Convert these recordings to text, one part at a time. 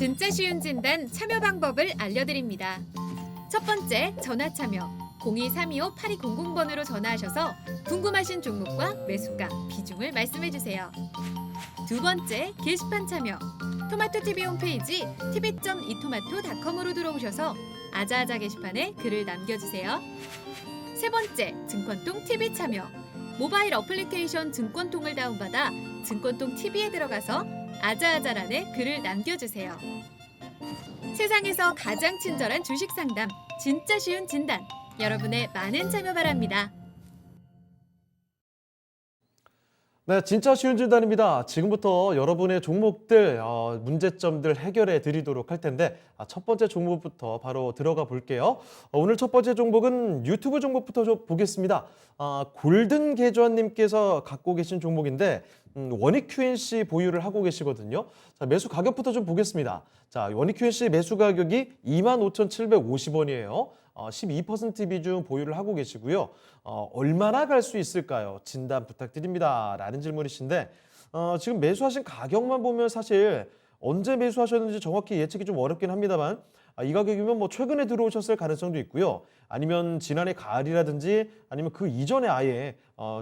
진짜 쉬운 진단 참여 방법을 알려드립니다. 첫 번째, 전화 참여. 02-325-8200번으로 전화하셔서 궁금하신 종목과 매수가, 비중을 말씀해주세요. 두 번째, 게시판 참여. 토마토TV 홈페이지 tv.이토마토닷컴으로 들어오셔서 아자아자 게시판에 글을 남겨주세요. 세 번째, 증권통 TV 참여. 모바일 어플리케이션 증권통을 다운받아 증권통 TV에 들어가서 아자아자란에 글을 남겨주세요. 세상에서 가장 친절한 주식 상담, 진짜 쉬운 진단. 여러분의 많은 참여 바랍니다. 네, 진짜 쉬운 진단입니다. 지금부터 여러분의 종목들, 문제점들 해결해 드리도록 할 텐데, 첫 번째 종목부터 바로 들어가 볼게요. 오늘 첫 번째 종목은 유튜브 종목부터 좀 보겠습니다. 골든 계좌님께서 갖고 계신 종목인데, 원익 QNC 보유를 하고 계시거든요. 자, 매수 가격부터 좀 보겠습니다. 자, 원익 QNC 매수 가격이 25,750원이에요. 12% 비중 보유를 하고 계시고요. 얼마나 갈 수 있을까요? 진단 부탁드립니다. 라는 질문이신데 지금 매수하신 가격만 보면 사실 언제 매수하셨는지 정확히 예측이 좀 어렵긴 합니다만 이 가격이면 뭐 최근에 들어오셨을 가능성도 있고요. 아니면 지난해 가을이라든지 아니면 그 이전에 아예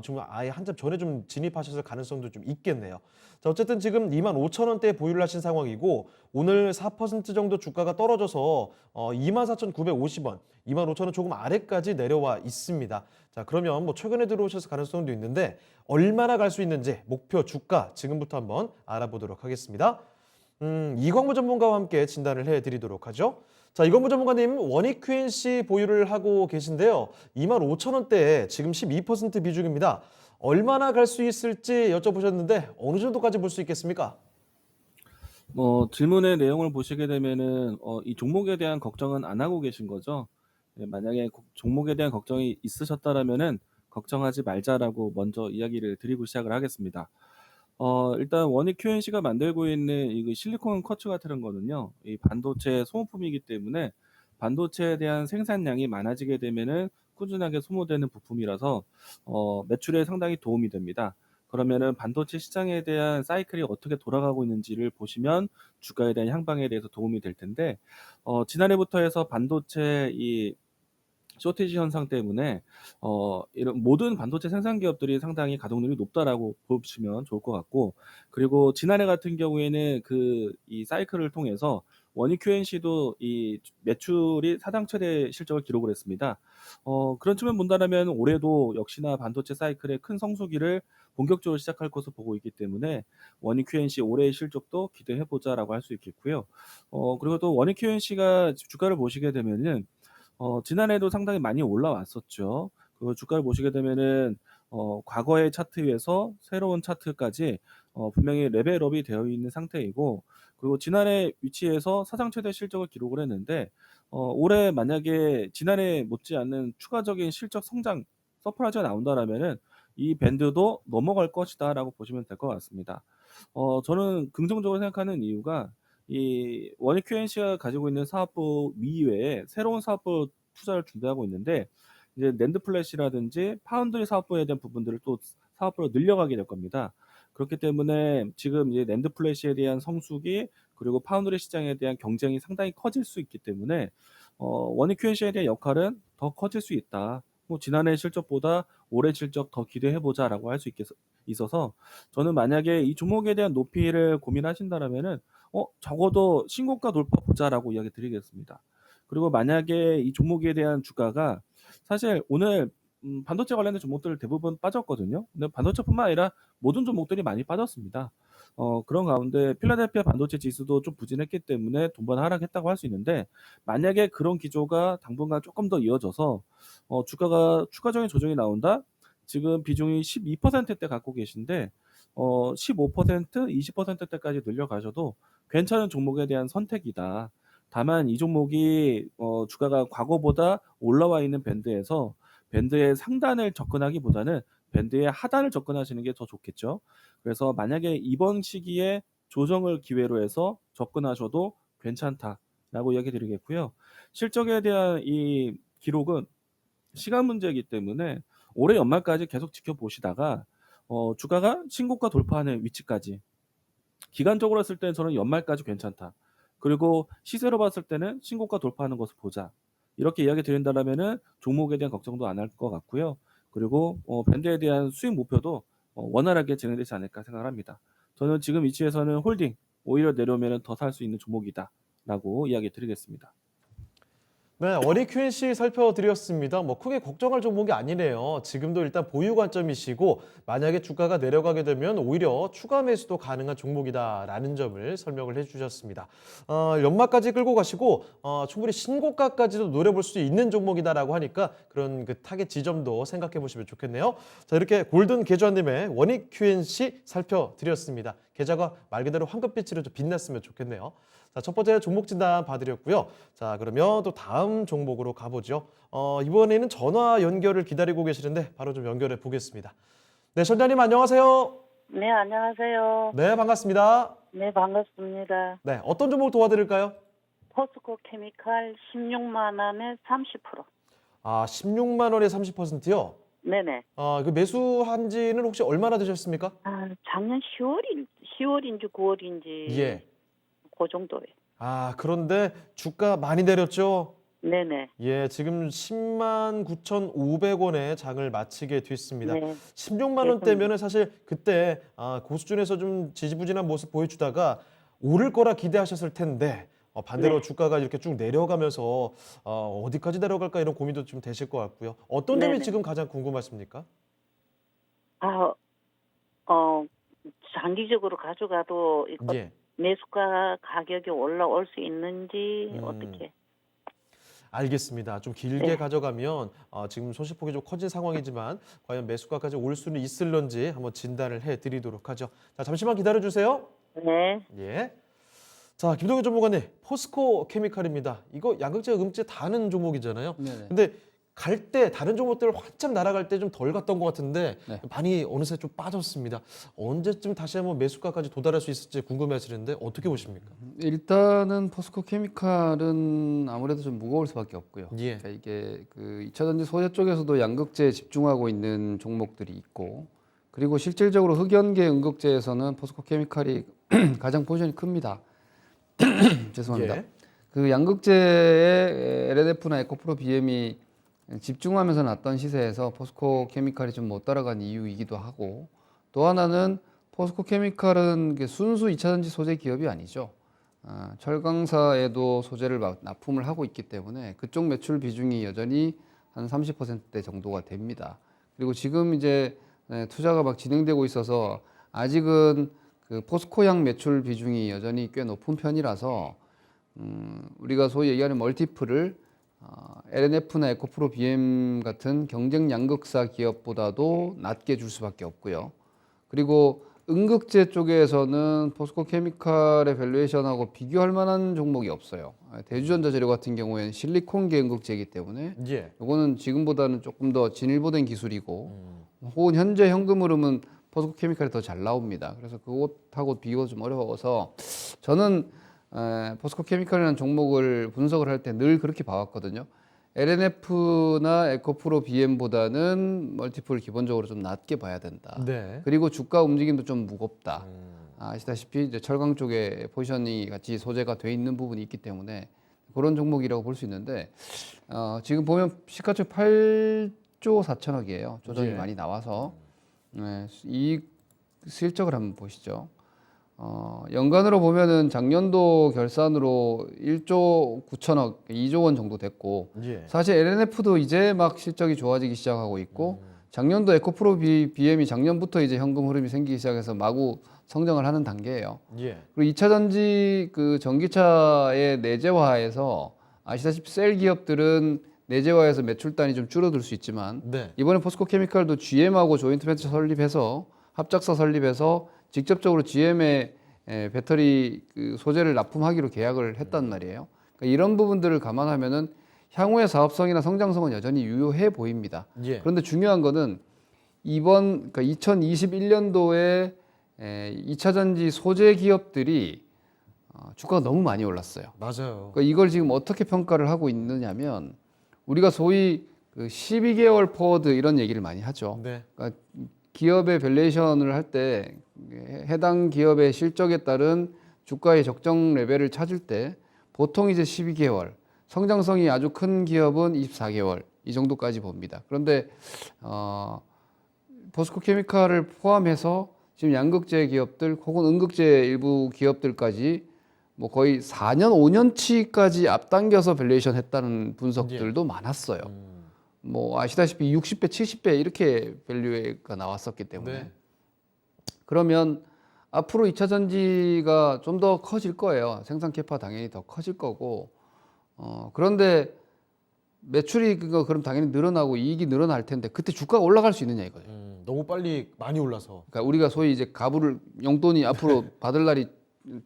좀 아예 한참 전에 좀 진입하셨을 가능성도 좀 있겠네요. 자, 어쨌든 지금 25,000원대에 보유를 하신 상황이고 오늘 4% 정도 주가가 떨어져서 24,950원, 25,000원 조금 아래까지 내려와 있습니다. 자, 그러면 뭐 최근에 들어오셨을 가능성도 있는데 얼마나 갈 수 있는지 목표 주가 지금부터 한번 알아보도록 하겠습니다. 이광무 전문가와 함께 진단을 해드리도록 하죠. 자, 이광무 전문가님 원익 QNC 보유를 하고 계신데요. 25,000원대에 지금 12% 비중입니다. 얼마나 갈 수 있을지 여쭤보셨는데 어느 정도까지 볼 수 있겠습니까? 질문의 내용을 보시게 되면은 이 종목에 대한 걱정은 안 하고 계신 거죠? 네, 만약에 종목에 대한 걱정이 있으셨다라면은 걱정하지 말자라고 먼저 이야기를 드리고 시작을 하겠습니다. 일단 원익 QNC가 만들고 있는 이 실리콘 쿼츠 같은 거는요, 이 반도체 소모품이기 때문에 반도체에 대한 생산량이 많아지게 되면은 꾸준하게 소모되는 부품이라서 매출에 상당히 도움이 됩니다. 그러면은 반도체 시장에 대한 사이클이 어떻게 돌아가고 있는지를 보시면 주가에 대한 향방에 대해서 도움이 될 텐데, 지난해부터 해서 반도체 이 쇼티지 현상 때문에 이런 모든 반도체 생산 기업들이 상당히 가동률이 높다라고 보시면 좋을 것 같고, 그리고 지난해 같은 경우에는 이 사이클을 통해서 원익 QNC도 이 매출이 사상 최대 실적을 기록을 했습니다. 그런 측면 본다라면 올해도 역시나 반도체 사이클의 큰 성수기를 본격적으로 시작할 것으로 보고 있기 때문에 원익 QNC 올해의 실적도 기대해 보자라고 할 수 있겠고요. 그리고 또 원익 QNC가 주가를 보시게 되면은 지난해도 상당히 많이 올라왔었죠. 그 주가를 보시게 되면은 과거의 차트 위에서 새로운 차트까지 분명히 레벨업이 되어 있는 상태이고, 그리고 지난해 위치에서 사상 최대 실적을 기록을 했는데 올해 만약에 지난해 못지않는 추가적인 실적 성장 서프라이즈가 나온다라면은 이 밴드도 넘어갈 것이다라고 보시면 될 것 같습니다. 저는 긍정적으로 생각하는 이유가 이 원익 QNC가 가지고 있는 사업부 이외에 새로운 사업부 투자를 준비하고 있는데, 이제 낸드 플래시라든지 파운드리 사업부에 대한 부분들을 또 사업부로 늘려가게 될 겁니다. 그렇기 때문에 지금 이제 낸드 플래시에 대한 성수기, 그리고 파운드리 시장에 대한 경쟁이 상당히 커질 수 있기 때문에 원익 QNC에 대한 역할은 더 커질 수 있다. 뭐 지난해 실적보다 올해 실적 더 기대해 보자라고 할 수 있어서, 저는 만약에 이 종목에 대한 높이를 고민하신다라면은 적어도 신고가 돌파 보자라고 이야기 드리겠습니다. 그리고 만약에 이 종목에 대한 주가가 사실 오늘 반도체 관련된 종목들 대부분 빠졌거든요. 근데 반도체뿐만 아니라 모든 종목들이 많이 빠졌습니다. 그런 가운데 필라델피아 반도체 지수도 좀 부진했기 때문에 동반 하락했다고 할 수 있는데, 만약에 그런 기조가 당분간 조금 더 이어져서 주가가 추가적인 조정이 나온다? 지금 비중이 12%대 갖고 계신데 15%, 20%대까지 늘려가셔도 괜찮은 종목에 대한 선택이다. 다만 이 종목이 주가가 과거보다 올라와 있는 밴드에서 밴드의 상단을 접근하기보다는 밴드의 하단을 접근하시는 게 더 좋겠죠. 그래서 만약에 이번 시기에 조정을 기회로 해서 접근하셔도 괜찮다라고 이야기 드리겠고요. 실적에 대한 이 기록은 시간 문제이기 때문에 올해 연말까지 계속 지켜보시다가 주가가 신고가 돌파하는 위치까지, 기간적으로 했을 때는 저는 연말까지 괜찮다. 그리고 시세로 봤을 때는 신고가 돌파하는 것을 보자. 이렇게 이야기 드린다라면은 종목에 대한 걱정도 안 할 것 같고요. 그리고 밴드에 대한 수익 목표도 원활하게 진행되지 않을까 생각을 합니다. 저는 지금 위치에서는 홀딩, 오히려 내려오면 더 살 수 있는 종목이다라고 이야기 드리겠습니다. 네, 어리 Q&C 살펴드렸습니다. 뭐 크게 걱정할 종목이 아니네요. 지금도 일단 보유 관점이시고 만약에 주가가 내려가게 되면 오히려 추가 매수도 가능한 종목이다라는 점을 설명을 해주셨습니다. 연말까지 끌고 가시고 충분히 신고가까지도 노려볼 수 있는 종목이다라고 하니까 그런 그 타겟 지점도 생각해 보시면 좋겠네요. 자, 이렇게 골든 계좌님의 원익 Q&C 살펴드렸습니다. 계좌가 말 그대로 황금빛으로 좀 빛났으면 좋겠네요. 자, 첫 번째 종목 진단 봐드렸고요. 자, 그러면 또 다음 종목으로 가보죠. 이번에는 전화 연결을 기다리고 계시는데 바로 좀 연결해 보겠습니다. 네, 전자님 안녕하세요. 네, 안녕하세요. 네, 반갑습니다. 네, 반갑습니다. 네, 어떤 종목 도와드릴까요? 포스코 케미칼 16만 원에 30%. 16만 원에 30%요? 네네. 그 매수한 지는 혹시 얼마나 되셨습니까? 작년 10월인지 9월인지 예. 그 정도에. 그런데 주가 많이 내렸죠? 네네. 예, 지금 10만 9,500원에 장을 마치게 됐습니다. 네. 16만 원대면은 사실 그때 고수준에서 좀 지지부진한 모습 보여주다가 오를 거라 기대하셨을 텐데 반대로 네. 주가가 이렇게 쭉 내려가면서 어디까지 내려갈까 이런 고민도 좀 되실 것 같고요. 어떤 점이 네네. 지금 가장 궁금하십니까? 아, 어, 장기적으로 가져가도 이거 예. 매수가 가격이 올라올 수 있는지 음. 어떻게? 알겠습니다. 좀 길게 네. 가져가면 지금 소시폭이 좀 커진 상황이지만 과연 매수가까지 올 수는 있을런지 한번 진단을 해드리도록 하죠. 자, 잠시만 기다려주세요. 네. 예. 자, 김동현 전문가님, 포스코 케미칼입니다. 이거 양극재, 음재 다 하는 종목이잖아요. 네네. 근데 갈 때 다른 종목들 한참 날아갈 때 좀 덜 갔던 것 같은데 네. 많이 어느새 좀 빠졌습니다. 언제쯤 다시 한번 매수가까지 도달할 수 있을지 궁금해하시는데 어떻게 보십니까? 일단은 포스코 케미칼은 아무래도 좀 무거울 수밖에 없고요. 예. 그러니까 이게 그 2차전지 소재 쪽에서도 양극재에 집중하고 있는 종목들이 있고, 그리고 실질적으로 흑연계 음극재에서는 포스코 케미칼이 가장 포지션이 큽니다. 죄송합니다. 예. 그 양극재의 LNF나 에코프로 BM이 집중하면서 났던 시세에서 포스코 케미칼이 좀 못 따라간 이유이기도 하고, 또 하나는 포스코 케미칼은 순수 2차전지 소재 기업이 아니죠. 철강사에도 소재를 납품을 하고 있기 때문에 그쪽 매출 비중이 여전히 한 30%대 정도가 됩니다. 그리고 지금 이제 투자가 막 진행되고 있어서 아직은 그 포스코향 매출 비중이 여전히 꽤 높은 편이라서 우리가 소위 얘기하는 멀티플을 LNF나 에코프로 BM 같은 경쟁 양극사 기업보다도 낮게 줄 수밖에 없고요. 그리고 음극재 쪽에서는 포스코 케미칼의 밸류에이션하고 비교할 만한 종목이 없어요. 대주전자재료 같은 경우에는 실리콘계 음극재이기 때문에 예. 이거는 지금보다는 조금 더 진일보된 기술이고, 혹은 현재 현금 흐름은 포스코 케미칼이 더 잘 나옵니다. 그래서 그것하고 비교가 좀 어려워서 저는 포스코 케미칼이라는 종목을 분석을 할 때 늘 그렇게 봐왔거든요. LNF나 에코프로 BM보다는 멀티플을 기본적으로 좀 낮게 봐야 된다. 네. 그리고 주가 움직임도 좀 무겁다. 아시다시피 이제 철강 쪽에 포지션이 같이 소재가 돼 있는 부분이 있기 때문에 그런 종목이라고 볼 수 있는데, 지금 보면 시가총 8조 4천억이에요. 조정이 예. 많이 나와서 이 실적을 한번 보시죠. 연간으로 보면은 작년도 결산으로 1조 9천억, 2조 원 정도 됐고, 예. 사실 LNF도 이제 막 실적이 좋아지기 시작하고 있고, 작년도 에코프로 BM이 작년부터 이제 현금 흐름이 생기기 시작해서 마구 성장을 하는 단계예요. 예. 그리고 2차 전지 그 전기차의 내재화에서 아시다시피 셀 기업들은 내재화해서 매출단이 좀 줄어들 수 있지만, 네. 이번에 포스코 케미칼도 GM하고 조인트 벤처 설립해서 합작사 설립해서 직접적으로 GM의 배터리 그 소재를 납품하기로 계약을 했단 말이에요. 그러니까 이런 부분들을 감안하면은 향후의 사업성이나 성장성은 여전히 유효해 보입니다. 예. 그런데 중요한 거는 그러니까 2021년도에 2차 전지 소재 기업들이 주가가 너무 많이 올랐어요. 맞아요. 그러니까 이걸 지금 어떻게 평가를 하고 있느냐면, 우리가 소위 그 12개월 포워드 이런 얘기를 많이 하죠. 네. 그러니까 기업의 밸류에이션을 할 때 해당 기업의 실적에 따른 주가의 적정 레벨을 찾을 때 보통 이제 12개월, 성장성이 아주 큰 기업은 24개월 이 정도까지 봅니다. 그런데 포스코 케미칼을 포함해서 지금 양극재 기업들 혹은 음극재 일부 기업들까지 뭐 거의 4년, 5년치까지 앞당겨서 밸류에이션 했다는 분석들도 많았어요. 뭐 아시다시피 60배, 70배 이렇게 밸류가 나왔었기 때문에 네. 그러면 앞으로 2차 전지가 좀 더 커질 거예요. 생산 캐파 당연히 더 커질 거고 그런데 매출이 그럼 당연히 늘어나고 이익이 늘어날 텐데 그때 주가가 올라갈 수 있느냐 이거죠. 너무 빨리 많이 올라서. 그러니까 우리가 소위 이제 가부를 용돈이 앞으로 받을 날이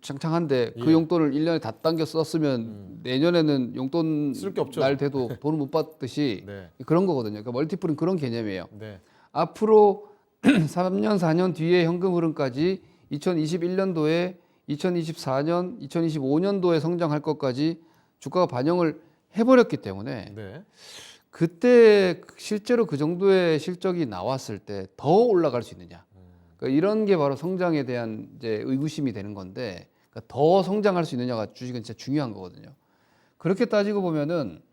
창창한데 그 예. 용돈을 1년에 다 당겨 썼으면 내년에는 용돈 쓸게 없죠. 날 돼도 돈을 못 받듯이 네. 그런 거거든요. 그러니까 멀티플은 그런 개념이에요. 네. 앞으로 3년, 4년 뒤의 현금 흐름까지 2021년도에 2024년, 2025년도에 성장할 것까지 주가가 반영을 해버렸기 때문에 네. 그때 실제로 그 정도의 실적이 나왔을 때 더 올라갈 수 있느냐. 그러니까 이런 게 바로 성장에 대한 이제 의구심이 되는 건데 그러니까 더 성장할 수 있느냐가 주식은 진짜 중요한 거거든요. 그렇게 따지고 보면은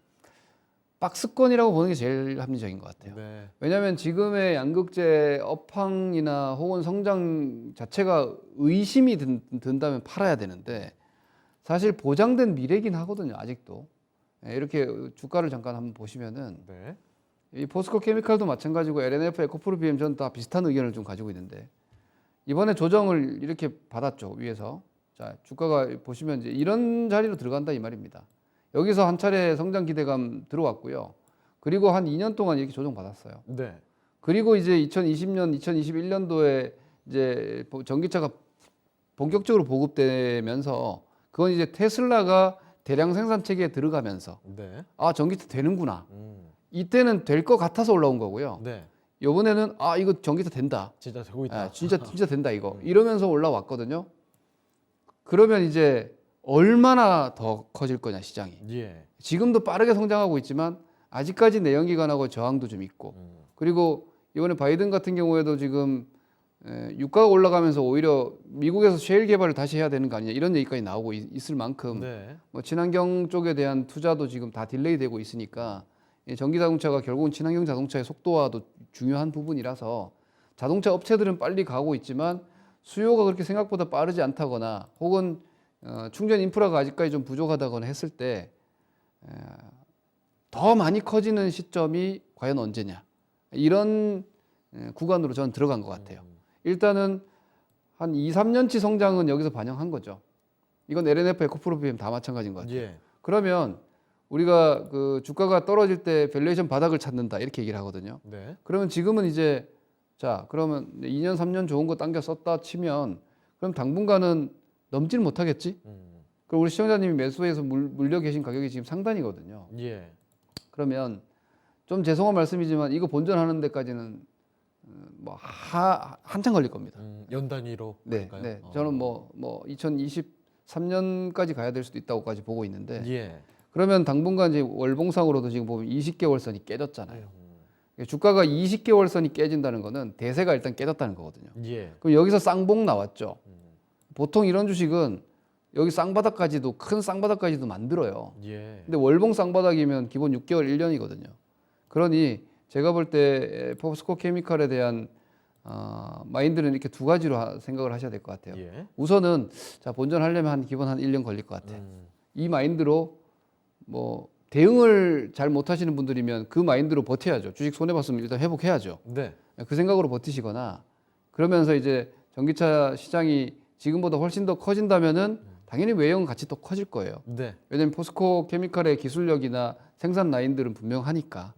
박스권이라고 보는 게 제일 합리적인 것 같아요. 네. 왜냐하면 지금의 양극재 업황이나 혹은 성장 자체가 의심이 든다면 팔아야 되는데 사실 보장된 미래긴 하거든요. 아직도. 이렇게 주가를 잠깐 한번 보시면은 네. 이 포스코 케미칼도 마찬가지고 LNF, 에코프로 BM 전 다 비슷한 의견을 좀 가지고 있는데 이번에 조정을 이렇게 받았죠. 위에서. 자, 주가가 보시면 이제 이런 자리로 들어간다 이 말입니다. 여기서 한 차례 성장 기대감 들어왔고요. 그리고 한 2년 동안 이렇게 조정 받았어요. 네. 그리고 이제 2020년, 2021년도에 이제 전기차가 본격적으로 보급되면서 그건 이제 테슬라가 대량 생산 체계에 들어가면서 네. 아, 전기차 되는구나. 이때는 될 것 같아서 올라온 거고요. 네. 이번에는 아, 이거 전기차 된다. 진짜 되고 있다. 아, 진짜 된다 이거. 이러면서 올라왔거든요. 그러면 이제 얼마나 더 커질 거냐 시장이. 예. 지금도 빠르게 성장하고 있지만 아직까지 내연기관하고 저항도 좀 있고 그리고 이번에 바이든 같은 경우에도 지금 유가가 올라가면서 오히려 미국에서 셰일 개발을 다시 해야 되는 거 아니냐 이런 얘기까지 나오고 있을 만큼 네. 뭐 친환경 쪽에 대한 투자도 지금 다 딜레이 되고 있으니까 이 전기 자동차가 결국은 친환경 자동차의 속도와도 중요한 부분이라서 자동차 업체들은 빨리 가고 있지만 수요가 그렇게 생각보다 빠르지 않다거나 혹은 충전 인프라가 아직까지 좀 부족하다거나 했을 때 더 많이 커지는 시점이 과연 언제냐 이런 구간으로 저는 들어간 것 같아요. 일단은 한 2, 3년치 성장은 여기서 반영한 거죠. 이건 LNF, 에코프로 BM 다 마찬가지인 것 같아요. 예. 그러면 우리가 그 주가가 떨어질 때 밸류에이션 바닥을 찾는다 이렇게 얘기를 하거든요. 네. 그러면 지금은 이제 자 그러면 2년 3년 좋은 거 당겨 썼다 치면 그럼 당분간은 넘질 못하겠지? 그럼 우리 시청자님이 매수해서 물려 계신 가격이 지금 상단이거든요. 예. 그러면 좀 죄송한 말씀이지만 이거 본전하는 데까지는 뭐 한참 걸릴 겁니다. 연 단위로 네, 볼까요? 네. 저는 뭐 2023년까지 가야 될 수도 있다고까지 보고 있는데 예. 그러면 당분간 이제 월봉상으로도 지금 보면 20개월 선이 깨졌잖아요. 주가가 20개월 선이 깨진다는 거는 대세가 일단 깨졌다는 거거든요. 예. 그럼 여기서 쌍봉 나왔죠. 보통 이런 주식은 여기 쌍바닥까지도 큰 쌍바닥까지도 만들어요. 예. 근데 월봉 쌍바닥이면 기본 6개월 1년이거든요. 그러니 제가 볼 때 포스코 케미칼에 대한 마인드는 이렇게 두 가지로 생각을 하셔야 될 것 같아요. 예. 우선은 자 본전하려면 기본 한 1년 걸릴 것 같아요. 이 마인드로 뭐 대응을 잘 못하시는 분들이면 그 마인드로 버텨야죠. 주식 손해 봤으면 일단 회복해야죠. 네. 그 생각으로 버티시거나 그러면서 이제 전기차 시장이 지금보다 훨씬 더 커진다면은 당연히 외형 같이 또 커질 거예요. 네. 왜냐면 포스코 케미칼의 기술력이나 생산 라인들은 분명하니까.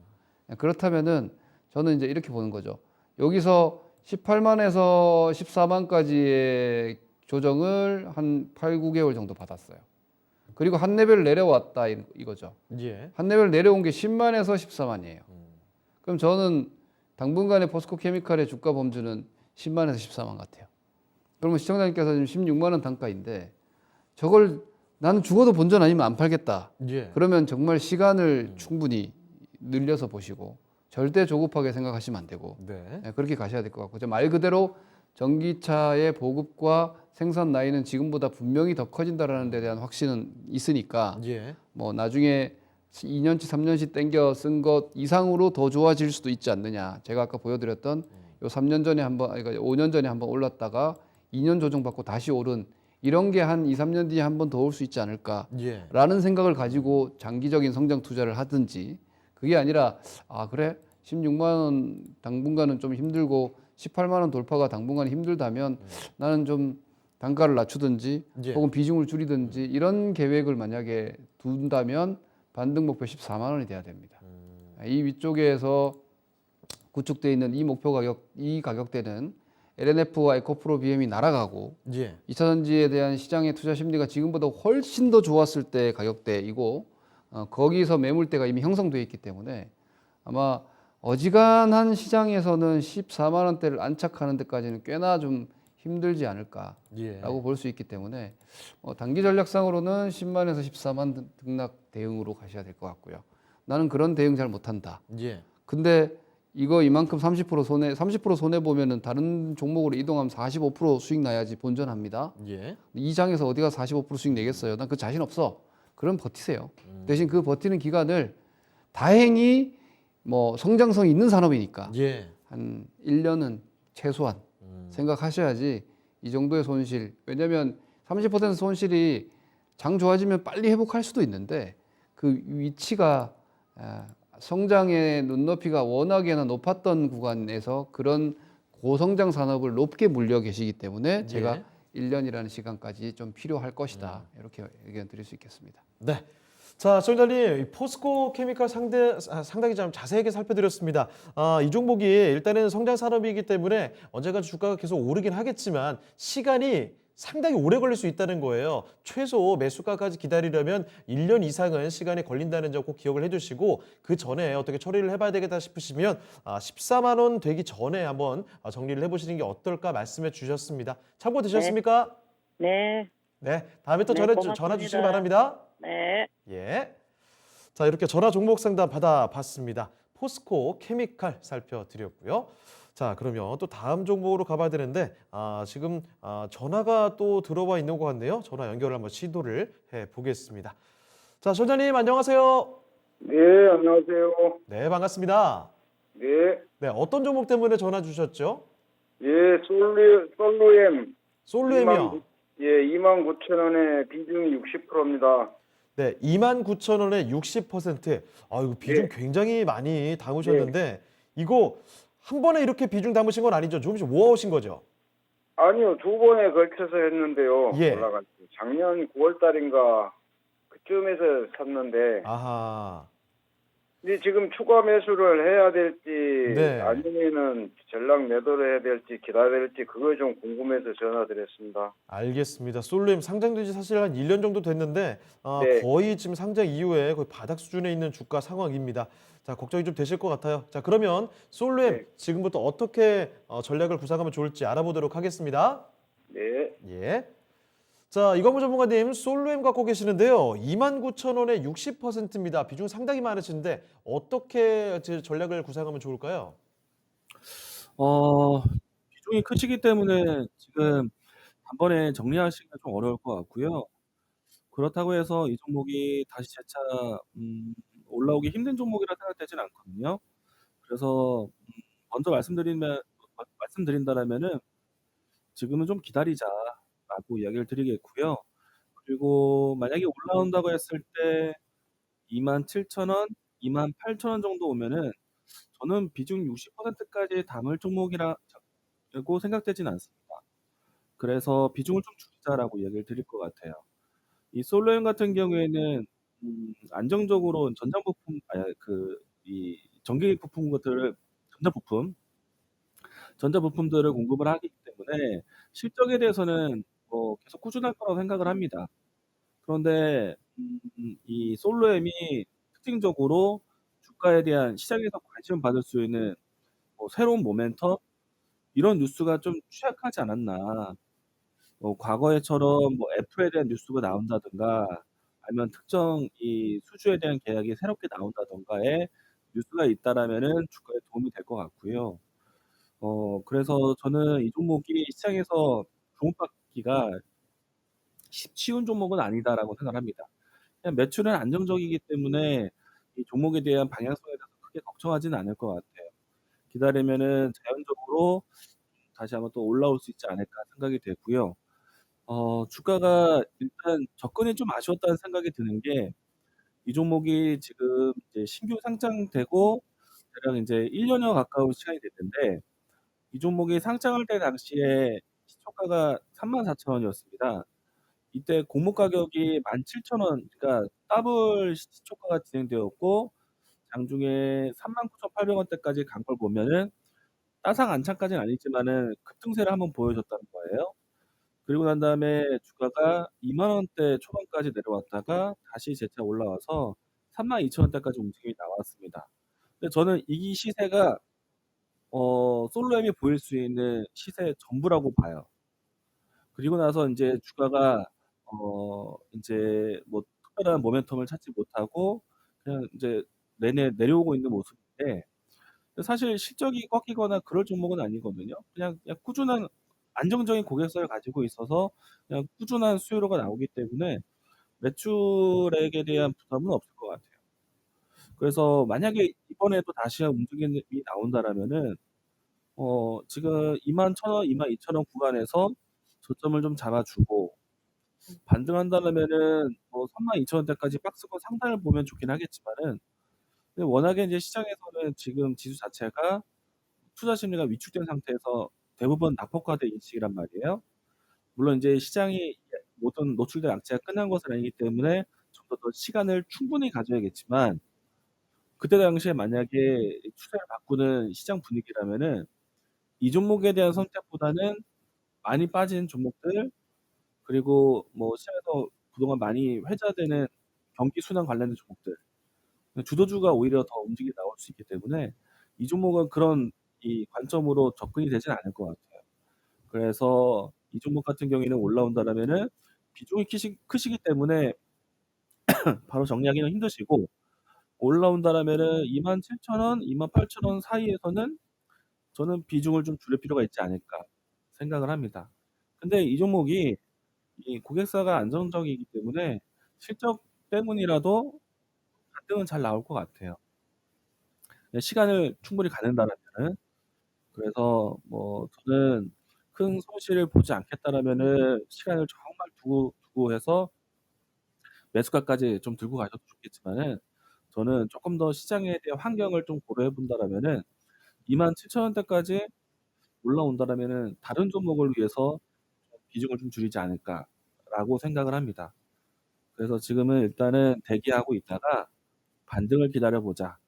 그렇다면은 저는 이제 이렇게 보는 거죠. 여기서 18만에서 14만까지의 조정을 한 8, 9개월 정도 받았어요. 그리고 한 레벨 내려왔다 이거죠. 예. 한 레벨 내려온 게 10만에서 14만이에요. 그럼 저는 당분간의 포스코 케미칼의 주가 범주는 10만에서 14만 같아요. 그러면 시청자님께서 지금 16만 원 단가인데 저걸 나는 죽어도 본전 아니면 안 팔겠다. 예. 그러면 정말 시간을 충분히 늘려서 보시고 절대 조급하게 생각하시면 안 되고 네. 그렇게 가셔야 될 것 같고 말 그대로 전기차의 보급과 생산 라인은 지금보다 분명히 더 커진다라는 데 대한 확신은 있으니까 예. 뭐 나중에 2년치, 3년치 땡겨 쓴 것 이상으로 더 좋아질 수도 있지 않느냐. 제가 아까 보여드렸던 요 3년 전에 한번, 그러니까 5년 전에 한번 올랐다가 2년 조정받고 다시 오른 이런 게 한 2, 3년 뒤에 한번 더 올 수 있지 예. 않을까라는 생각을 가지고 장기적인 성장 투자를 하든지 그게 아니라 아 그래 16만 원 당분간은 좀 힘들고 18만 원 돌파가 당분간 힘들다면 나는 좀 단가를 낮추든지 예. 혹은 비중을 줄이든지 이런 계획을 만약에 둔다면 반등 목표 14만 원이 돼야 됩니다. 이 위쪽에서 구축되어 있는 이 목표 가격, 이 가격대는 LNF와 에코프로 BM이 날아가고 예. 2차전지에 대한 시장의 투자 심리가 지금보다 훨씬 더 좋았을 때 가격대이고 거기서 매물대가 이미 형성되어 있기 때문에 아마 어지간한 시장에서는 14만 원대를 안착하는 데까지는 꽤나 좀 힘들지 않을까라고 예. 볼 수 있기 때문에 단기 전략상으로는 10만에서 14만 등락 대응으로 가셔야 될 것 같고요. 나는 그런 대응 잘 못한다. 예. 근데 이거 이만큼 30% 손해 보면은 다른 종목으로 이동하면 45% 수익 나야지 본전합니다. 예. 이 장에서 어디가 45% 수익 내겠어요? 난 그 자신 없어. 그럼 버티세요. 대신 그 버티는 기간을 다행히 뭐 성장성이 있는 산업이니까 예. 한 1년은 최소한 생각하셔야지 이 정도의 손실. 왜냐면 30% 손실이 장 좋아지면 빨리 회복할 수도 있는데 그 위치가 성장의 눈높이가 워낙에나 높았던 구간에서 그런 고성장 산업을 높게 물려 계시기 때문에 제가 1년이라는 시간까지 좀 필요할 것이다. 이렇게 의견 드릴 수 있겠습니다. 네. 자, 시청자님, 포스코 케미칼 상당히 좀 자세하게 살펴드렸습니다. 이 종목이 일단은 성장 산업이기 때문에 언젠가 주가가 계속 오르긴 하겠지만 시간이 상당히 오래 걸릴 수 있다는 거예요. 최소 매수가까지 기다리려면 1년 이상은 시간이 걸린다는 점 꼭 기억을 해주시고 그 전에 어떻게 처리를 해봐야 되겠다 싶으시면 14만 원 되기 전에 한번 정리를 해보시는 게 어떨까 말씀해 주셨습니다. 참고 되셨습니까? 네. 네, 다음에 또 네, 전화 고맙습니다. 주시기 바랍니다. 네. 예. 자, 이렇게 전화 종목 상담 받아봤습니다. 포스코 케미칼 살펴드렸고요. 자, 그러면 또 다음 종목으로 가봐야 되는데 지금 전화가 또 들어와 있는 것 같네요. 전화 연결을 한번 시도를 해보겠습니다. 자, 전자님 안녕하세요. 네, 안녕하세요. 네, 반갑습니다. 네, 네, 어떤 종목 때문에 전화 주셨죠? 예, 솔루엠 솔루엠이요. 29,000원에 비중이 60%입니다. 네, 29,000원에 60%. 이거 비중 굉장히 많이 담으셨는데 이거 한 번에 이렇게 비중 담으신 건 아니죠? 조금씩 모아오신 거죠? 아니요, 두 번에 걸쳐서 했는데요. 예. 올라갔죠. 작년 9월 달인가 그쯤에서 샀는데 아하. 근데 지금 추가 매수를 해야 될지 네. 아니면은 전락 매도를 해야 될지 기다려야 될지 그거 좀 궁금해서 전화드렸습니다. 알겠습니다. 솔루엠 상장된 지 사실 한 1년 정도 됐는데 네. 거의 지금 상장 이후에 거의 바닥 수준에 있는 주가 상황입니다. 자, 걱정이 좀 되실 것 같아요. 자, 그러면 솔루엠 네. 지금부터 어떻게 전략을 구상하면 좋을지 알아보도록 하겠습니다. 네. 예. 자, 이광무 전문가님 솔루엠 갖고 계시는데요. 29,000원에 60%입니다. 비중 상당히 많으신데 어떻게 전략을 구상하면 좋을까요? 비중이 크시기 때문에 지금 단번에 정리하시기가 좀 어려울 것 같고요. 그렇다고 해서 이 종목이 다시 재차 올라오기 힘든 종목이라 생각되진 않거든요. 그래서 먼저 말씀드린다라면은 지금은 좀 기다리자라고 이야기를 드리겠고요. 그리고 만약에 올라온다고 했을 때 27,000원, 28,000원 정도 오면은 저는 비중 60%까지 담을 종목이라고 생각되진 않습니다. 그래서 비중을 좀 줄이자라고 이야기를 드릴 것 같아요. 이 솔로엠 같은 경우에는 안정적으로 이 전기 부품 것들을 전자부품들을 공급을 하기 때문에 실적에 대해서는 계속 꾸준할 거라고 생각을 합니다. 그런데 이 솔로엠이 특징적으로 주가에 대한 시장에서 관심을 받을 수 있는 새로운 모멘텀 이런 뉴스가 좀 취약하지 않았나. 과거에처럼 애플에 대한 뉴스가 나온다든가 아니면 특정 이 수주에 대한 계약이 새롭게 나온다든가의 뉴스가 있다라면은 주가에 도움이 될 것 같고요. 그래서 저는 이 종목이 시장에서 주목받기가 쉬운 종목은 아니다라고 생각을 합니다. 그냥 매출은 안정적이기 때문에 이 종목에 대한 방향성에 대해서 크게 걱정하지는 않을 것 같아요. 기다리면은 자연적으로 다시 한번 또 올라올 수 있지 않을까 생각이 되고요. 주가가 일단 접근이 좀 아쉬웠다는 생각이 드는 게 이 종목이 지금 이제 신규 상장되고 대략 이제 1년여 가까운 시간이 됐는데 이 종목이 상장할 때 당시에 시초가가 34,000원이었습니다. 이때 공모 가격이 17,000원, 그러니까 더블 시초가가 진행되었고 장중에 39,800원대까지 간 걸 보면은 따상 안착까지는 아니지만은 급등세를 한번 보여줬다는 거예요. 그리고 난 다음에 주가가 2만 원대 초반까지 내려왔다가 다시 재차 올라와서 32,000원대까지 움직임이 나왔습니다. 근데 저는 이 시세가 솔로엠이 보일 수 있는 시세 전부라고 봐요. 그리고 나서 인제 주가가 인제 뭐 특별한 모멘텀을 찾지 못하고 그냥 인제 내내 내려오고 있는 모습인데 사실 실적이 꺾이거나 그럴 종목은 아니거든요. 그냥 꾸준한 안정적인 고객사를 가지고 있어서 그냥 꾸준한 수요로가 나오기 때문에 매출액에 대한 부담은 없을 것 같아요. 그래서 만약에 이번에도 다시 움직임이 나온다라면은 지금 21,000원, 22,000원 구간에서 저점을 좀 잡아주고 반등한다라면은 뭐 32,000원대까지 박스권 상단을 보면 좋긴 하겠지만은 근데 워낙에 이제 시장에서는 지금 지수 자체가 투자 심리가 위축된 상태에서 대부분 낙폭과대 인식이란 말이에요. 물론 이제 시장이 모든 노출된 악재가 끝난 것은 아니기 때문에 좀 더 시간을 충분히 가져야겠지만 그때 당시에 만약에 추세를 바꾸는 시장 분위기라면은 이 종목에 대한 선택보다는 많이 빠진 종목들 그리고 뭐 시장에서 그동안 많이 회자되는 경기 순환 관련된 종목들 주도주가 오히려 더 움직임이 나올 수 있기 때문에 이 종목은 그런 이 관점으로 접근이 되진 않을 것 같아요. 그래서 이 종목 같은 경우에는 올라온다라면은 비중이 크시기 때문에 바로 정리하기는 힘드시고 올라온다라면은 27,000원, 28,000원 사이에서는 저는 비중을 좀 줄일 필요가 있지 않을까 생각을 합니다. 근데 이 종목이 이 고객사가 안정적이기 때문에 실적 때문이라도 반등은 잘 나올 것 같아요. 시간을 충분히 가는다라면은. 그래서 뭐 저는 큰 손실을 보지 않겠다라면은 시간을 정말 두고 해서 매수가까지 좀 들고 가셔도 좋겠지만은 저는 조금 더 시장에 대한 환경을 좀 고려해 본다라면은 27,000원대까지 올라온다라면은 다른 종목을 위해서 비중을 좀 줄이지 않을까라고 생각을 합니다. 그래서 지금은 일단은 대기하고 있다가 반등을 기다려 보자.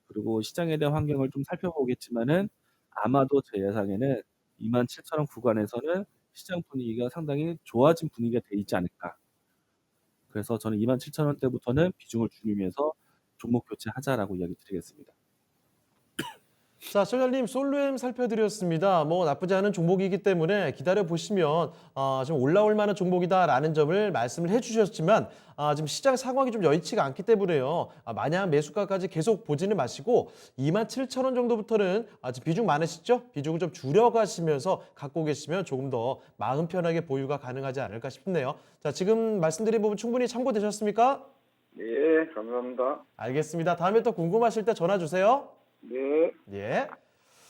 그리고 시장에 대한 환경을 좀 살펴보겠지만은 아마도 제 예상에는 27,000원 구간에서는 시장 분위기가 상당히 좋아진 분위기가 돼 있지 않을까. 그래서 저는 27,000원대부터는 비중을 줄이면서 종목 교체하자라고 이야기 드리겠습니다. 자, 실장님 솔루엠 살펴드렸습니다. 뭐 나쁘지 않은 종목이기 때문에 기다려 보시면 좀 올라올 만한 종목이다라는 점을 말씀을 해주셨지만 지금 시장 상황이 좀 여의치가 않기 때문에요. 마냥 매수가까지 계속 보지는 마시고 27,000원 정도부터는 지금 비중 많으시죠? 비중을 좀 줄여가시면서 갖고 계시면 조금 더 마음 편하게 보유가 가능하지 않을까 싶네요. 자, 지금 말씀드린 부분 충분히 참고되셨습니까? 예, 감사합니다. 알겠습니다. 다음에 또 궁금하실 때 전화 주세요. 네. 예.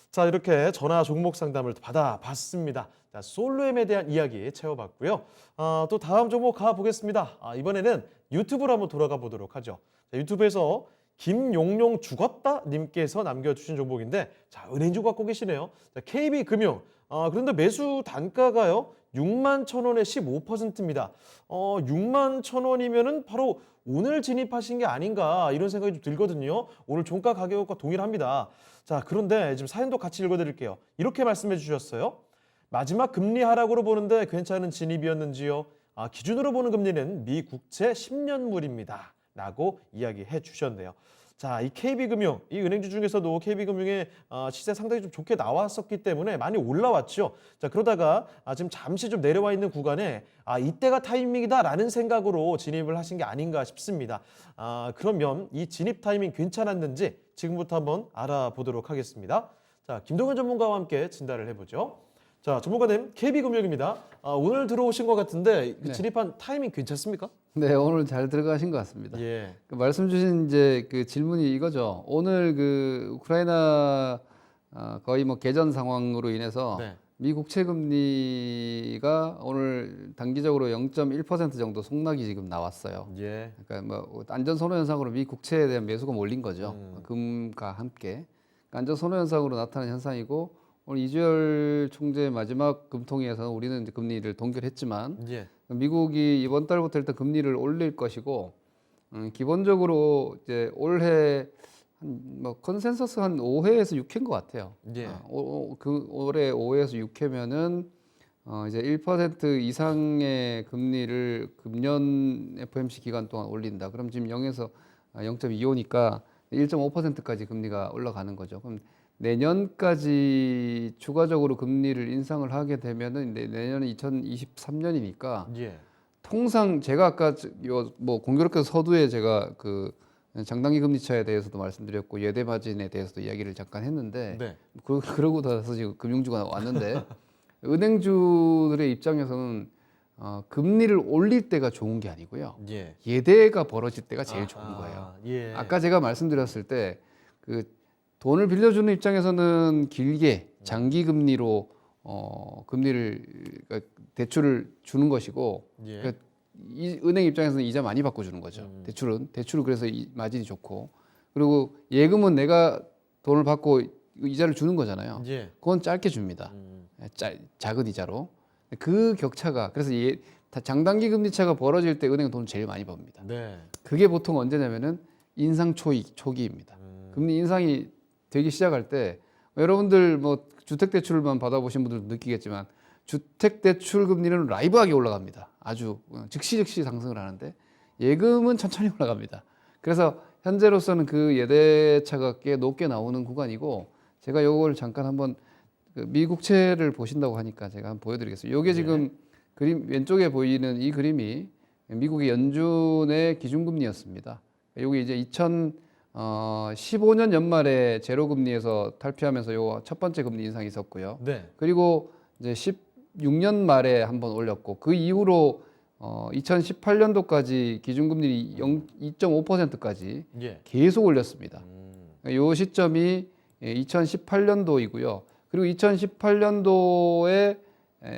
자, 이렇게 전화 종목 상담을 받아봤습니다. 자, 솔루엠에 대한 이야기 채워봤고요. 또 다음 종목 가보겠습니다. 이번에는 유튜브로 한번 돌아가 보도록 하죠. 자, 유튜브에서 김용용 죽었다 님께서 남겨주신 종목인데 자, 은행주 갖고 계시네요. 자, KB금융. 그런데 매수 단가가요. 61,000원에 15%입니다. 61,000원이면은 바로 오늘 진입하신 게 아닌가 이런 생각이 좀 들거든요. 오늘 종가 가격과 동일합니다. 자, 그런데 지금 사연도 같이 읽어드릴게요. 이렇게 말씀해 주셨어요. 마지막 금리 하락으로 보는데 괜찮은 진입이었는지요? 기준으로 보는 금리는 미 국채 10년물입니다. 라고 이야기해 주셨네요. 자, 이 KB금융, 이 은행주 중에서도 KB금융의 시세 상당히 좀 좋게 나왔었기 때문에 많이 올라왔죠. 자, 그러다가 지금 잠시 좀 내려와 있는 구간에 이때가 타이밍이다라는 생각으로 진입을 하신 게 아닌가 싶습니다. 그러면 이 진입 타이밍 괜찮았는지 지금부터 한번 알아보도록 하겠습니다. 자, 김동현 전문가와 함께 진단을 해보죠. 자, 전문가님, KB금융입니다. 오늘 들어오신 것 같은데 네. 진입한 타이밍 괜찮습니까? 네, 오늘 잘 들어가신 것 같습니다. 예. 그 말씀 주신 이제 그 질문이 이거죠. 오늘 그 우크라이나 거의 뭐 개전 상황으로 인해서 네. 미 국채 금리가 오늘 단기적으로 0.1% 정도 속락이 지금 나왔어요. 예. 그러니까 뭐 안전 선호 현상으로 미 국채에 대한 매수가 몰린 거죠. 음. 금과 함께. 그러니까 안전 선호 현상으로 나타난 현상이고 오늘 이주열 총재 마지막 금통위에서는 우리는 이제 금리를 동결했지만 예. 미국이 이번 달부터 일단 금리를 올릴 것이고 기본적으로 이제 올해 뭐 컨센서스 한 5회에서 6회인 것 같아요. 예. 그 올해 5회에서 6회면은 이제 1% 이상의 금리를 금년 FOMC 기간 동안 올린다. 그럼 지금 0에서 0.25니까 1.5%까지 금리가 올라가는 거죠. 그럼 내년까지 추가적으로 금리를 인상을 하게 되면은 내년은 2023년이니까 예. 통상 제가 아까 뭐 공교롭게도 서두에 제가 그 장단기 금리차에 대해서도 말씀드렸고 예대 마진에 대해서도 이야기를 잠깐 했는데 네. 그러고 나서 지금 금융주가 왔는데 은행주들의 입장에서는 금리를 올릴 때가 좋은 게 아니고요. 예. 예대가 벌어질 때가 제일 좋은 아하, 거예요. 예. 아까 제가 말씀드렸을 때 그 돈을 빌려주는 입장에서는 길게 장기 금리로 금리를 그러니까 대출을 주는 것이고 예. 그러니까 이 은행 입장에서는 이자 많이 받고 주는 거죠. 음. 대출은 그래서 마진이 좋고 그리고 예금은 내가 돈을 받고 이자를 주는 거잖아요. 예. 그건 짧게 줍니다. 음. 작은 이자로 그 격차가 그래서 장단기 금리 차가 벌어질 때 은행은 돈을 제일 많이 법니다. 네. 그게 보통 언제냐면은 인상 초기입니다. 금리 인상이 되기 시작할 때 여러분들 뭐 주택 대출만 받아보신 분들도 느끼겠지만 주택 대출 금리는 라이브하게 올라갑니다. 아주 즉시 상승을 하는데 예금은 천천히 올라갑니다. 그래서 현재로서는 그 예대차가 꽤 높게 나오는 구간이고 제가 이걸 잠깐 한번 그 미국채를 보신다고 하니까 제가 한번 보여드리겠습니다. 이게 지금 그림 왼쪽에 보이는 이 그림이 미국의 연준의 기준금리였습니다. 여기 이제 2015년 연말에 제로금리에서 탈피하면서 요 첫 번째 금리 인상이 있었고요. 네. 그리고 이제 16년 말에 한번 올렸고 그 이후로 2018년도까지 기준금리 2.5%까지 예. 계속 올렸습니다. 요 시점이 2018년도이고요. 그리고 2018년도에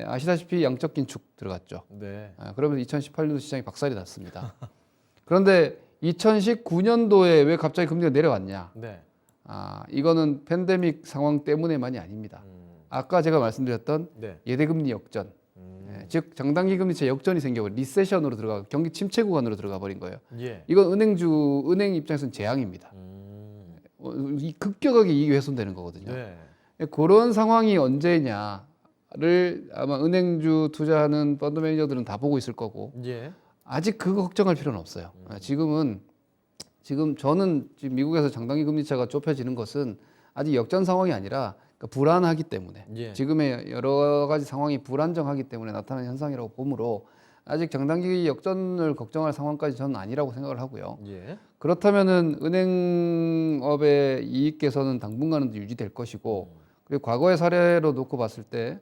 아시다시피 양적 긴축 들어갔죠. 네. 그러면서 2018년도 시장이 박살이 났습니다. 그런데 2019년도에 왜 갑자기 금리가 내려왔냐? 네. 이거는 팬데믹 상황 때문에만이 아닙니다. 아까 제가 말씀드렸던 네. 예대금리 역전, 즉 장단기 금리차 역전이 생겨버린 리세션으로 들어가 경기 침체 구간으로 들어가 버린 거예요. 예. 이건 은행 입장에서는 재앙입니다. 이 급격하게 이익이 훼손되는 거거든요. 네. 그런 상황이 언제냐를 아마 은행주 투자하는 펀드 매니저들은 다 보고 있을 거고 예. 아직 그거 걱정할 필요는 없어요. 지금 저는 지금 미국에서 장단기 금리차가 좁혀지는 것은 아직 역전 상황이 아니라 그러니까 불안하기 때문에 예. 지금의 여러 가지 상황이 불안정하기 때문에 나타나는 현상이라고 보므로 아직 장단기 역전을 걱정할 상황까지 저는 아니라고 생각을 하고요. 예. 그렇다면은 은행업의 이익 개선은 당분간은 유지될 것이고 그리고 과거의 사례로 놓고 봤을 때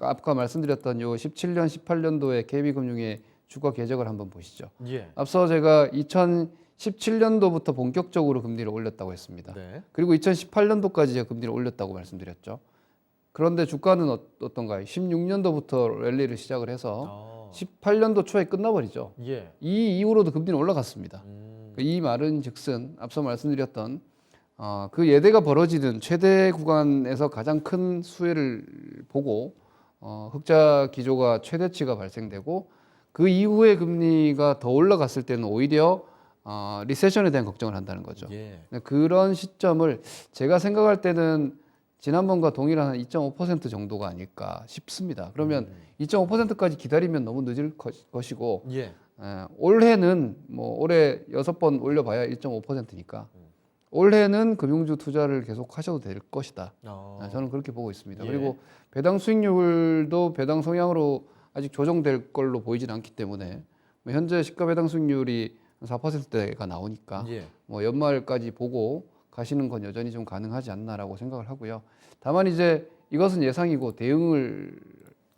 아까 말씀드렸던 요 17년, 18년도에 KB금융의 주가 궤적을 한번 보시죠. 예. 앞서 제가 2017년도부터 본격적으로 금리를 올렸다고 했습니다. 네. 그리고 2018년도까지 제가 금리를 올렸다고 말씀드렸죠. 그런데 주가는 어떤가요? 16년도부터 랠리를 시작을 해서 18년도 초에 끝나버리죠. 예. 이 이후로도 금리는 올라갔습니다. 이 말은 즉슨 앞서 말씀드렸던 그 예대가 벌어지는 최대 구간에서 가장 큰 수혜를 보고 흑자 기조가 최대치가 발생되고 그 이후에 금리가 더 올라갔을 때는 오히려 리세션에 대한 걱정을 한다는 거죠. 예. 그런 시점을 제가 생각할 때는 지난번과 동일한 2.5% 정도가 아닐까 싶습니다. 그러면 2.5%까지 기다리면 너무 늦을 것이고 예. 올해는 뭐 올해 6번 올려봐야 1.5%니까 올해는 금융주 투자를 계속 하셔도 될 것이다. 저는 그렇게 보고 있습니다. 예. 그리고 배당 수익률도 배당 성향으로 아직 조정될 걸로 보이진 않기 때문에 뭐 현재 시가 배당 수익률이 4%대가 나오니까 예. 뭐 연말까지 보고 가시는 건 여전히 좀 가능하지 않나라고 생각을 하고요. 다만 이제 이것은 예상이고 대응을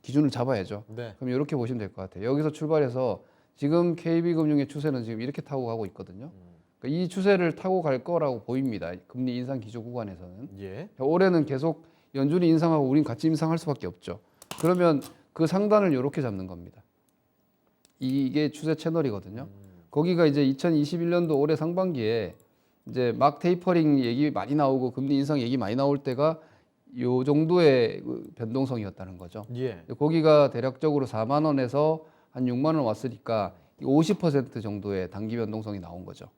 기준을 잡아야죠. 네. 그럼 이렇게 보시면 될 것 같아요. 여기서 출발해서 지금 KB금융의 추세는 지금 이렇게 타고 가고 있거든요. 그러니까 이 추세를 타고 갈 거라고 보입니다. 금리 인상 기조 구간에서는. 예. 올해는 계속 연준이 인상하고 우린 같이 인상할 수밖에 없죠. 그러면 그 상단을 이렇게 잡는 겁니다. 이게 추세 채널이거든요. 거기가 이제 2021년도 올해 상반기에 이제 막 테이퍼링 얘기 많이 나오고 금리 인상 얘기 많이 나올 때가 요 정도의 그 변동성이었다는 거죠. 예. 거기가 대략적으로 4만 원에서 한 6만 원 왔으니까 50% 정도의 단기 변동성이 나온 거죠.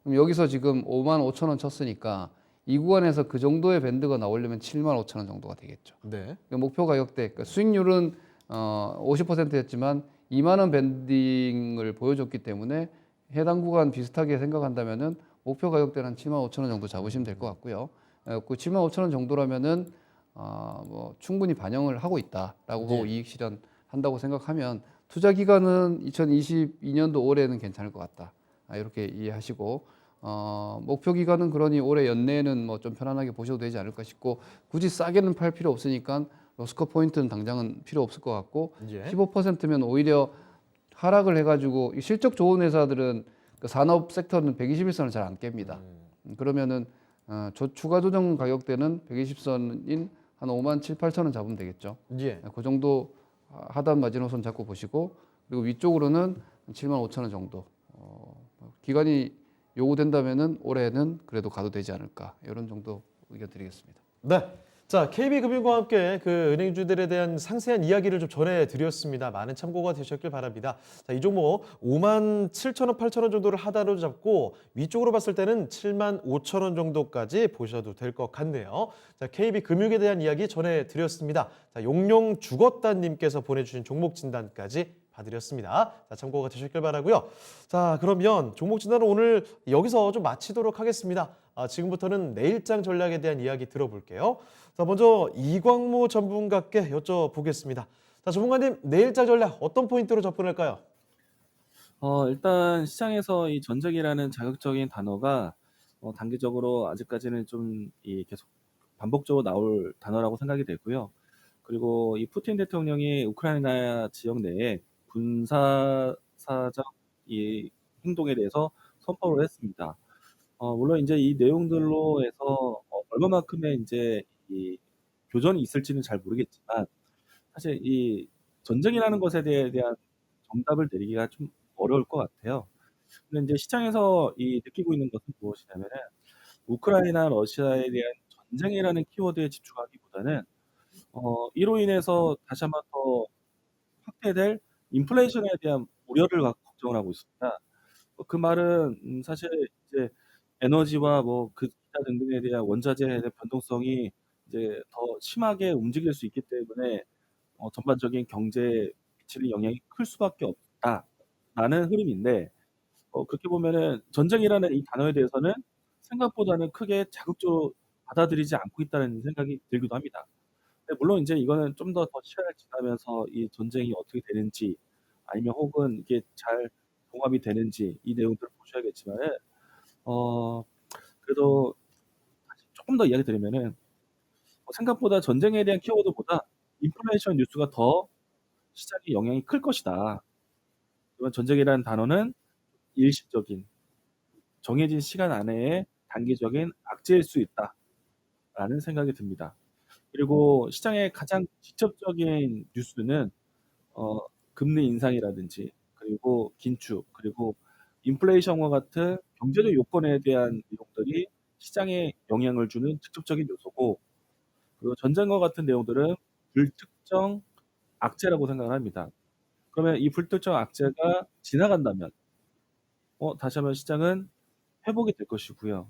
그럼 여기서 지금 5만 5천 원 쳤으니까 이 구간에서 그 정도의 밴드가 나오려면 7만 5천 원 정도가 되겠죠. 네. 그러니까 목표 가격대, 그러니까 수익률은 50%였지만 2만 원 밴딩을 보여줬기 때문에 해당 구간 비슷하게 생각한다면은 목표 가격대는 한 7만 5천 원 정도 잡으시면 될 것 같고요. 그 7만 5천 원 정도라면은 뭐 충분히 반영을 하고 있다라고 보고 이익 실현한다고 생각하면 투자 기간은 2022년도 올해는 괜찮을 것 같다. 이렇게 이해하시고 목표 기간은 그러니 올해 연내에는 뭐 좀 편안하게 보셔도 되지 않을까 싶고 굳이 싸게는 팔 필요 없으니까 로스커 포인트는 당장은 필요 없을 것 같고 예. 15%면 오히려 하락을 해가지고 실적 좋은 회사들은 그 산업 섹터는 121선을 잘 안 깹니다. 그러면은 추가 조정 가격대는 120선인 한 5만 7, 8천 원 잡으면 되겠죠. 예. 그 정도 하단 마지노선 잡고 보시고 그리고 위쪽으로는 7만 5천 원 정도 기간이 요구된다면은 올해는 그래도 가도 되지 않을까 이런 정도 의견 드리겠습니다. 네. 자, KB금융과 함께 그 은행주들에 대한 상세한 이야기를 좀 전해드렸습니다. 많은 참고가 되셨길 바랍니다. 자, 이 종목 5만 7천 원, 8천 원 정도를 하단으로 잡고 위쪽으로 봤을 때는 7만 5천 원 정도까지 보셔도 될 것 같네요. 자, KB금융에 대한 이야기 전해드렸습니다. 자, 용용 죽었다님께서 보내주신 종목 진단까지 봐드렸습니다. 자, 참고가 되셨길 바라고요. 자, 그러면 종목 진단은 오늘 여기서 좀 마치도록 하겠습니다. 지금부터는 내일장 전략에 대한 이야기 들어볼게요. 자, 먼저 이광모 전문가께 여쭤보겠습니다. 자, 전문가님, 내일장 전략 어떤 포인트로 접근할까요? 일단 시장에서 이 전쟁이라는 자극적인 단어가 단기적으로 아직까지는 좀 계속 반복적으로 나올 단어라고 생각이 되고요. 그리고 이 푸틴 대통령이 우크라이나 지역 내에 군사사적 이 행동에 대해서 선포를 했습니다. 물론 이제 이 내용들로 해서 얼마만큼의 이제 이 교전이 있을지는 잘 모르겠지만 사실 이 전쟁이라는 것에 대한 정답을 내리기가 좀 어려울 것 같아요. 근데 이제 시장에서 느끼고 있는 것은 무엇이냐면은 우크라이나 러시아에 대한 전쟁이라는 키워드에 집중하기보다는 이로 인해서 다시 한번 더 확대될 인플레이션에 대한 우려를 갖고 걱정을 하고 있습니다. 그 말은 사실 이제 에너지와 뭐 그 기타 등등에 대한 원자재에 대한 변동성이 이제 더 심하게 움직일 수 있기 때문에 전반적인 경제에 미치는 영향이 클 수밖에 없다라는 흐름인데 그렇게 보면은 전쟁이라는 이 단어에 대해서는 생각보다는 크게 자극적으로 받아들이지 않고 있다는 생각이 들기도 합니다. 근데 물론 이제 이거는 좀 더 시간을 지나면서 이 전쟁이 어떻게 되는지 아니면 혹은 이게 잘 봉합이 되는지 이 내용들을 보셔야겠지만은 그래도 조금 더 이야기 드리면은 생각보다 전쟁에 대한 키워드보다 인플레이션 뉴스가 더 시장에 영향이 클 것이다. 그러면 전쟁이라는 단어는 일시적인 정해진 시간 안에 단기적인 악재일 수 있다라는 생각이 듭니다. 그리고 시장의 가장 직접적인 뉴스는 금리 인상이라든지 그리고 긴축 그리고 인플레이션과 같은 경제적 요건에 대한 내용들이 시장에 영향을 주는 직접적인 요소고 그리고 전쟁과 같은 내용들은 불특정 악재라고 생각을 합니다. 그러면 이 불특정 악재가 지나간다면 다시 한번 시장은 회복이 될 것이고요.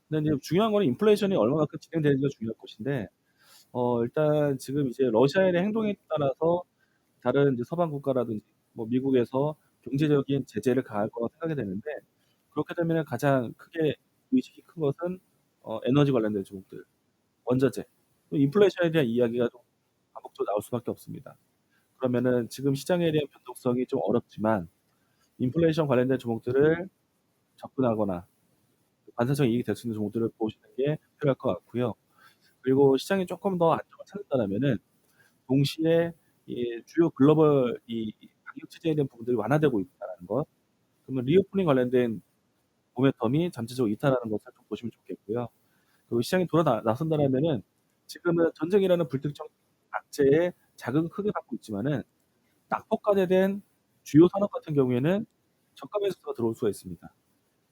근데 이제 중요한 거는 인플레이션이 얼마만큼 진행되는지가 중요할 것인데 일단 지금 이제 러시아의 행동에 따라서 다른 이제 서방 국가라든지 뭐 미국에서 경제적인 제재를 가할 거라고 생각이 되는데 그렇게 되면 가장 크게 의식이 큰 것은 에너지 관련된 종목들, 원자재, 또 인플레이션에 대한 이야기가 좀 반복적으로 나올 수밖에 없습니다. 그러면은 지금 시장에 대한 변동성이 좀 어렵지만 인플레이션 관련된 종목들을 접근하거나 반사적 이익이 될 수 있는 종목들을 보시는 게 필요할 것 같고요. 그리고 시장이 조금 더 안정을 찾는다면은 동시에 이 주요 글로벌 이 가격 체제에 대한 부분들이 완화되고 있다는 것. 그러면 리오프닝 관련된 모멘텀이 잠재적으로 이탈하는 것을 좀 보시면 좋겠고요. 그리고 시장이 나선다라면은 지금은 전쟁이라는 불특정 악재에 자극을 크게 받고 있지만은 낙폭간에 대한 주요 산업 같은 경우에는 저가 매수가 들어올 수가 있습니다.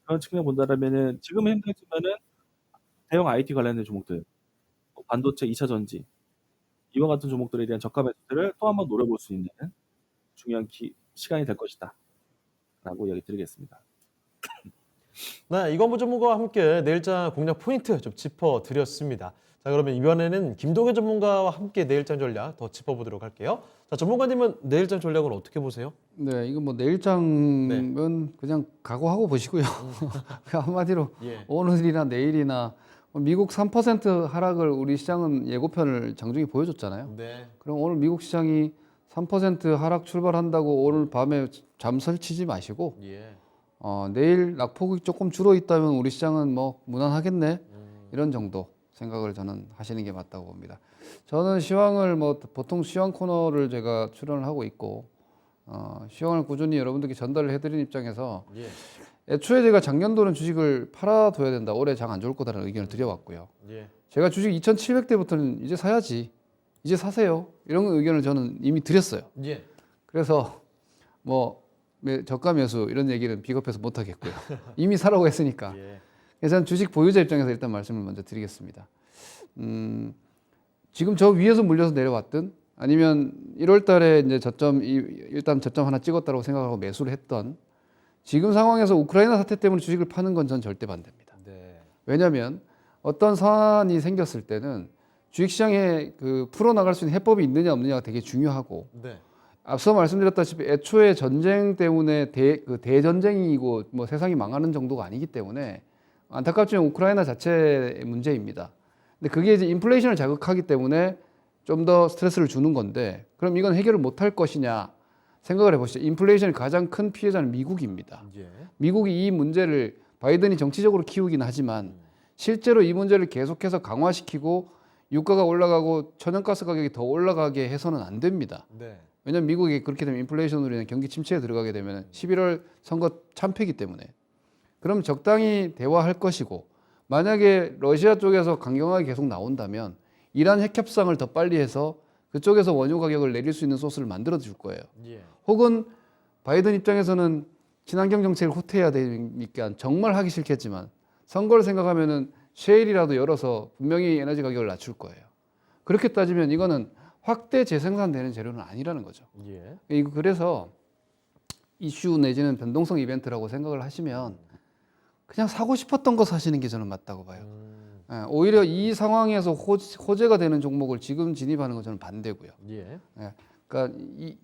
그런 측면 본다라면은 지금 힘들지만은 대형 IT 관련된 종목들, 반도체 2차 전지 이와 같은 종목들에 대한 저가 매수들을 또 한번 노려볼 수 있는 중요한 시간이 될 것이다라고 이야기 드리겠습니다. 네, 이건부 전문가와 함께 내일장 공략 포인트 좀 짚어드렸습니다. 자, 그러면 이번에는 김동현 전문가와 함께 내일장 전략 더 짚어보도록 할게요. 자, 전문가님은 내일장 전략을 어떻게 보세요? 네, 이거 뭐 내일장은 그냥 각오하고 보시고요. 한마디로 예. 오늘이나 내일이나 미국 3% 하락을 우리 시장은 예고편을 장중에 보여줬잖아요. 네. 그럼 오늘 미국 시장이 3% 하락 출발한다고 오늘 밤에 잠설치지 마시고 예. 내일 낙폭이 조금 줄어 있다면 우리 시장은 뭐 무난하겠네 이런 정도 생각을 저는 하시는 게 맞다고 봅니다. 저는 시황을 뭐 보통 시황 코너를 제가 출연을 하고 있고 시황을 꾸준히 여러분들께 전달을 해드리는 입장에서 예. 애초에 제가 작년도는 주식을 팔아둬야 된다. 올해 장 안 좋을 거다라는 의견을 드려왔고요. 예. 제가 주식 2,700대부터는 이제 사야지. 이제 사세요. 이런 의견을 저는 이미 드렸어요. 예. 그래서 뭐 저가 매수 이런 얘기는 비겁해서 못 하겠고요. 이미 사라고 했으니까. 예. 그래서 저는 주식 보유자 입장에서 일단 말씀을 먼저 드리겠습니다. 지금 저 위에서 물려서 내려왔든 아니면 1월 달에 이제 일단 저점 하나 찍었다고 생각하고 매수를 했던 지금 상황에서 우크라이나 사태 때문에 주식을 파는 건 전 절대 반대입니다. 네. 왜냐하면 어떤 사안이 생겼을 때는 주식시장에 풀어나갈 수 있는 해법이 있느냐 없느냐가 되게 중요하고 네. 앞서 말씀드렸다시피 애초에 전쟁 때문에 대전쟁이고 뭐 세상이 망하는 정도가 아니기 때문에 안타깝지만 우크라이나 자체의 문제입니다. 근데 그게 이제 인플레이션을 자극하기 때문에 좀 더 스트레스를 주는 건데 그럼 이건 해결을 못할 것이냐 생각을 해보시죠. 인플레이션의 가장 큰 피해자는 미국입니다. 예. 미국이 이 문제를 바이든이 정치적으로 키우긴 하지만 실제로 이 문제를 계속해서 강화시키고 유가가 올라가고 천연가스 가격이 더 올라가게 해서는 안 됩니다. 네. 왜냐하면 미국이 그렇게 되면 인플레이션으로 인한 경기 침체에 들어가게 되면 11월 선거 참패이기 때문에 그럼 적당히 대화할 것이고 만약에 러시아 쪽에서 강경하게 계속 나온다면 이란 핵 협상을 더 빨리 해서 그쪽에서 원유 가격을 내릴 수 있는 소스를 만들어 줄 거예요. 예. 혹은 바이든 입장에서는 친환경 정책을 후퇴해야 되니까 정말 하기 싫겠지만 선거를 생각하면은 셰일이라도 열어서 분명히 에너지 가격을 낮출 거예요. 그렇게 따지면 이거는 확대 재생산되는 재료는 아니라는 거죠. 예. 그래서 이슈 내지는 변동성 이벤트라고 생각을 하시면 그냥 사고 싶었던 거 사시는 게 저는 맞다고 봐요. 오히려 이 상황에서 호재가 되는 종목을 지금 진입하는 건 저는 반대고요. 예. 그러니까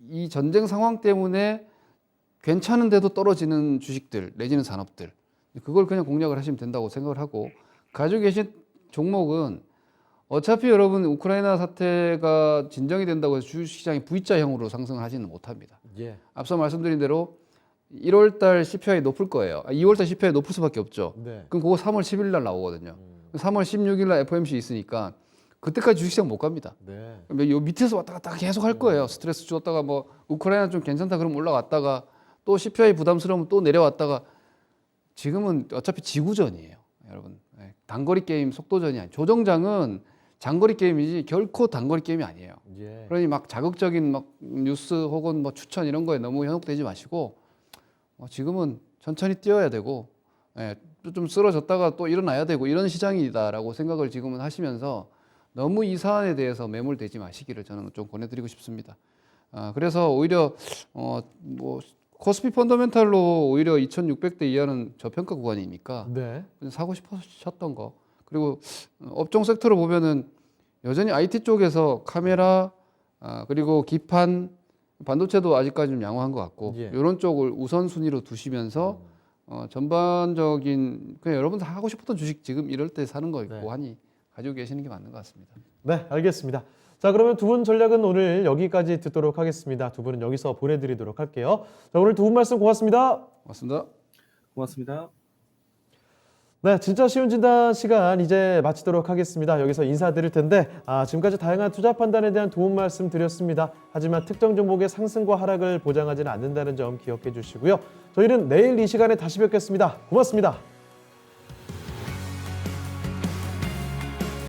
이 전쟁 상황 때문에 괜찮은데도 떨어지는 주식들 내지는 산업들 그걸 그냥 공략을 하시면 된다고 생각을 하고 가지고 계신 종목은 어차피 여러분 우크라이나 사태가 진정이 된다고 해서 주식시장이 V자형으로 상승하지는 못합니다. 예. 앞서 말씀드린 대로 1월 달 CPI 높을 거예요. 2월 달 CPI 높을 수밖에 없죠. 네. 그럼 그거 3월 10일 날 나오거든요. 3월 16일 날 FOMC 있으니까 그때까지 주식시장 못 갑니다. 네. 요 밑에서 왔다 갔다 계속 할 거예요. 스트레스 줬다가 뭐 우크라이나 좀 괜찮다 그러면 올라갔다가 또 CPI 부담스러우면 또 내려왔다가 지금은 어차피 지구전이에요. 여러분. 단거리 게임 속도전이 아니에요. 조정장은 장거리 게임이지 결코 단거리 게임이 아니에요. 예. 그러니 막 자극적인 막 뉴스 혹은 뭐 추천 이런 거에 너무 현혹되지 마시고 지금은 천천히 뛰어야 되고 좀 쓰러졌다가 또 일어나야 되고 이런 시장이다라고 생각을 지금은 하시면서 너무 이 사안에 대해서 매몰되지 마시기를 저는 좀 권해드리고 싶습니다. 그래서 오히려 뭐 코스피 펀더멘탈로 오히려 2,600대 이하는 저평가 구간이니까 네. 사고 싶으셨던 거 그리고 업종 섹터로 보면은 여전히 IT 쪽에서 카메라 그리고 기판 반도체도 아직까지 좀 양호한 것 같고 예. 이런 쪽을 우선순위로 두시면서 전반적인 그냥 여러분 다 하고 싶었던 주식 지금 이럴 때 사는 거 있고 네. 하니 가지고 계시는 게 맞는 것 같습니다. 네, 알겠습니다. 자, 그러면 두 분 전략은 오늘 여기까지 듣도록 하겠습니다. 두 분은 여기서 보내드리도록 할게요. 자, 오늘 두 분 말씀 고맙습니다. 고맙습니다. 고맙습니다. 네, 진짜 쉬운 진단 시간 이제 마치도록 하겠습니다. 여기서 인사드릴 텐데 지금까지 다양한 투자 판단에 대한 도움 말씀 드렸습니다. 하지만 특정 종목의 상승과 하락을 보장하지는 않는다는 점 기억해 주시고요. 저희는 내일 이 시간에 다시 뵙겠습니다. 고맙습니다.